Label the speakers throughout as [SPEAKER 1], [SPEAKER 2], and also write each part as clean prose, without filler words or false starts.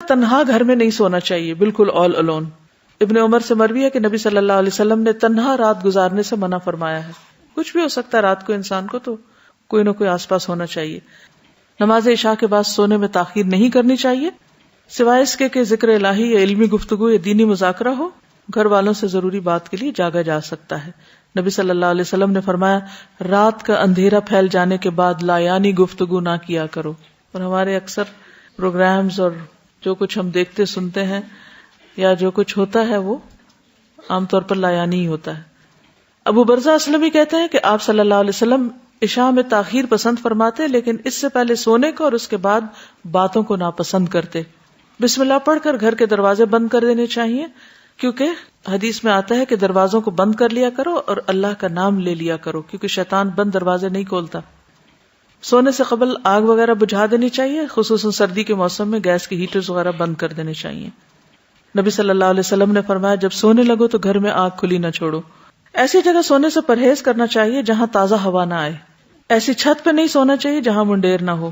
[SPEAKER 1] تنہا گھر میں نہیں سونا چاہیے، بالکل آل الون. ابن عمر سے مروی ہے کہ نبی صلی اللہ علیہ وسلم نے تنہا رات گزارنے سے منع فرمایا ہے. کچھ بھی ہو سکتا ہے رات کو انسان کو، تو کوئی نہ کوئی آس پاس ہونا چاہیے. نماز عشاء کے بعد سونے میں تاخیر نہیں کرنی چاہیے سوائے اس کے کہ ذکر الہی یا علمی گفتگو یا دینی مذاکرہ ہو. گھر والوں سے ضروری بات کے لیے جاگا جا سکتا ہے. نبی صلی اللہ علیہ وسلم نے فرمایا رات کا اندھیرا پھیل جانے کے بعد لایانی گفتگو نہ کیا کرو. اور ہمارے اکثر پروگرامز اور جو کچھ ہم دیکھتے سنتے ہیں یا جو کچھ ہوتا ہے وہ عام طور پر لایانی ہی ہوتا ہے. ابو برزہ اسلمی کہتے ہیں کہ آپ صلی اللہ علیہ وسلم عشاء میں تاخیر پسند فرماتے لیکن اس سے پہلے سونے کو اور اس کے بعد باتوں کو ناپسند کرتے. بسم اللہ پڑھ کر گھر کے دروازے بند کر دینے چاہیے کیونکہ حدیث میں آتا ہے کہ دروازوں کو بند کر لیا کرو اور اللہ کا نام لے لیا کرو کیونکہ شیطان بند دروازے نہیں کھولتا. سونے سے قبل آگ وغیرہ بجھا دینی چاہیے، خصوصاً سردی کے موسم میں گیس کے ہیٹرز وغیرہ بند کر دینے چاہیے. نبی صلی اللہ علیہ وسلم نے فرمایا جب سونے لگو تو گھر میں آگ کھلی نہ چھوڑو. ایسی جگہ سونے سے پرہیز کرنا چاہیے جہاں تازہ ہوا نہ آئے. ایسی چھت پہ نہیں سونا چاہیے جہاں منڈیر نہ ہو.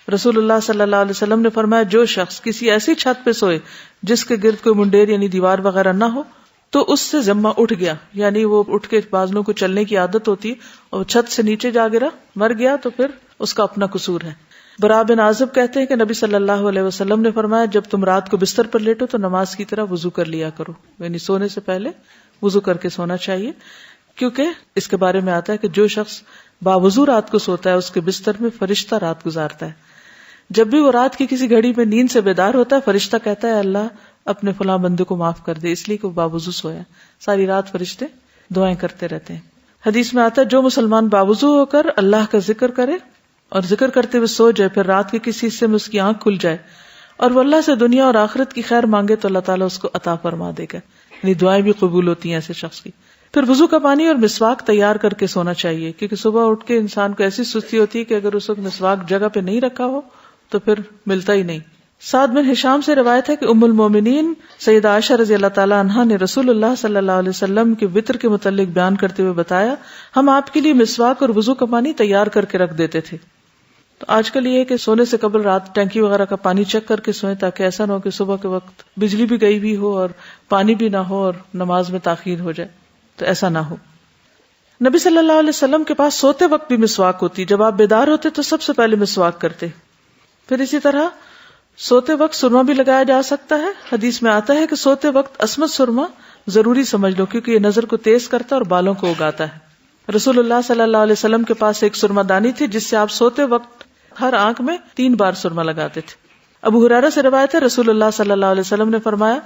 [SPEAKER 1] رسول اللہ صلی اللہ علیہ وسلم نے فرمایا جو شخص کسی ایسی چھت پہ سوئے جس کے گرد کوئی منڈیر یعنی دیوار وغیرہ نہ ہو تو اس سے ذمہ اٹھ گیا، یعنی وہ اٹھ کے بازلوں کو چلنے کی عادت ہوتی ہے اور چھت سے نیچے جا گرا مر گیا تو پھر اس کا اپنا قصور ہے. برا بن عازب کہتے ہیں کہ نبی صلی اللہ علیہ وسلم نے فرمایا جب تم رات کو بستر پر لیٹو تو نماز کی طرح وضو کر لیا کرو، یعنی سونے سے پہلے وضو کر کے سونا چاہیے کیونکہ اس کے بارے میں آتا ہے کہ جو شخص باوضو رات کو سوتا ہے اس کے بستر میں فرشتہ رات گزارتا ہے. جب بھی وہ رات کی کسی گھڑی میں نیند سے بیدار ہوتا ہے فرشتہ کہتا ہے اللہ اپنے فلاں بندے کو معاف کر دے، اس لیے کہ وہ باوضو سویا. ساری رات فرشتے دعائیں کرتے رہتے ہیں. حدیث میں آتا ہے جو مسلمان باوضو ہو کر اللہ کا ذکر کرے اور ذکر کرتے ہوئے سو جائے پھر رات کے کسی حصے میں اس کی آنکھ کھل جائے اور وہ اللہ سے دنیا اور آخرت کی خیر مانگے تو اللہ تعالیٰ اس کو عطا فرما دے گا، یعنی دعائیں بھی قبول ہوتی ہیں ایسے شخص کی. پھر وضو کا پانی اور مسواک تیار کر کے سونا چاہیے کیونکہ صبح اٹھ کے انسان کو ایسی سستی ہوتی ہے کہ اگر اس وقت مسواک جگہ پہ نہیں رکھا ہو تو پھر ملتا ہی نہیں. سعد بن ہشام سے روایت ہے کہ ام المومنین سیدہ عائشہ رضی اللہ تعالی عنہا نے رسول اللہ صلی اللہ علیہ وسلم کے وطر کے متعلق بیان کرتے ہوئے بتایا ہم آپ کے لیے مسواک اور وضو کا پانی تیار کر کے رکھ دیتے تھے. تو آج کل یہ ہے کہ سونے سے قبل رات ٹینکی وغیرہ کا پانی چیک کر کے سوئیں تاکہ ایسا نہ ہو کہ صبح کے وقت بجلی بھی گئی بھی ہو اور پانی بھی نہ ہو اور نماز میں تاخیر ہو جائے، تو ایسا نہ ہو. نبی صلی اللہ علیہ وسلم کے پاس سوتے وقت بھی مسواک ہوتی، جب آپ بیدار ہوتے تو سب سے پہلے مسواک کرتے. پھر اسی طرح سوتے وقت سرما بھی لگایا جا سکتا ہے. حدیث میں آتا ہے کہ سوتے وقت عصمت سرما ضروری سمجھ لو کیونکہ یہ نظر کو تیز کرتا ہے اور بالوں کو اگاتا ہے. رسول اللہ صلی اللہ علیہ وسلم کے پاس ایک سرما دانی تھی جس سے آپ سوتے وقت ہر آنکھ میں 3 بار سرما لگاتے تھے. ابو ہریرہ سے روایت ہے رسول اللہ صلی اللہ علیہ وسلم نے فرمایا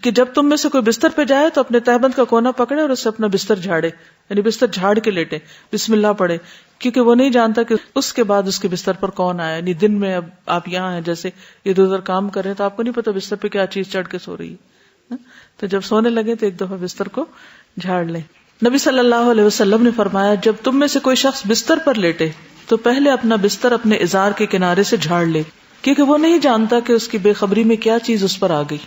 [SPEAKER 1] کہ جب تم میں سے کوئی بستر پہ جائے تو اپنے تہبند کا کونا پکڑے اور اس سے اپنا بستر جھاڑے، یعنی بستر جھاڑ کے لیٹے، بسم اللہ پڑھے، کیونکہ وہ نہیں جانتا کہ اس کے بعد اس کے بستر پر کون آیا. یعنی دن میں اب آپ یہاں ہیں جیسے ادھر ادھر کام کر رہے ہیں تو آپ کو نہیں پتا بستر پہ کیا چیز چڑھ کے سو رہی ہے، تو جب سونے لگے تو ایک دفعہ بستر کو جھاڑ لیں. نبی صلی اللہ علیہ وسلم نے فرمایا جب تم میں سے کوئی شخص بستر پر لیٹے تو پہلے اپنا بستر اپنے ازار کے کنارے سے جھاڑ لے کیونکہ وہ نہیں جانتا کہ اس کی بے خبری میں کیا چیز اس پر آ گئی.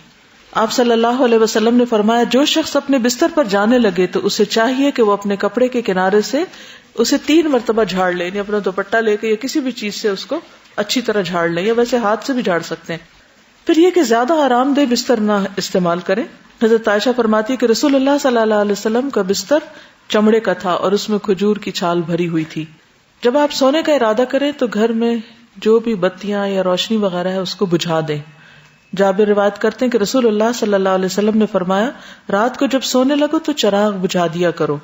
[SPEAKER 1] آپ صلی اللہ علیہ وسلم نے فرمایا جو شخص اپنے بستر پر جانے لگے تو اسے چاہیے کہ وہ اپنے کپڑے کے کنارے سے اسے 3 مرتبہ جھاڑ لے، یعنی اپنا دوپٹہ لے کے یا کسی بھی چیز سے اس کو اچھی طرح جھاڑ لیں، یا ویسے ہاتھ سے بھی جھاڑ سکتے ہیں. پھر یہ کہ زیادہ آرام دہ بستر نہ استعمال کریں. حضرت عائشہ فرماتی ہے کہ رسول اللہ صلی اللہ علیہ وسلم کا بستر چمڑے کا تھا اور اس میں کھجور کی چھال بھری ہوئی تھی. جب آپ سونے کا ارادہ کریں تو گھر میں جو بھی بتیاں یا روشنی وغیرہ ہے اس کو بجھا دیں. جابر روایت کرتے ہیں کہ رسول اللہ صلی اللہ علیہ وسلم نے فرمایا رات کو جب سونے لگو تو چراغ بجھا دیا کرو.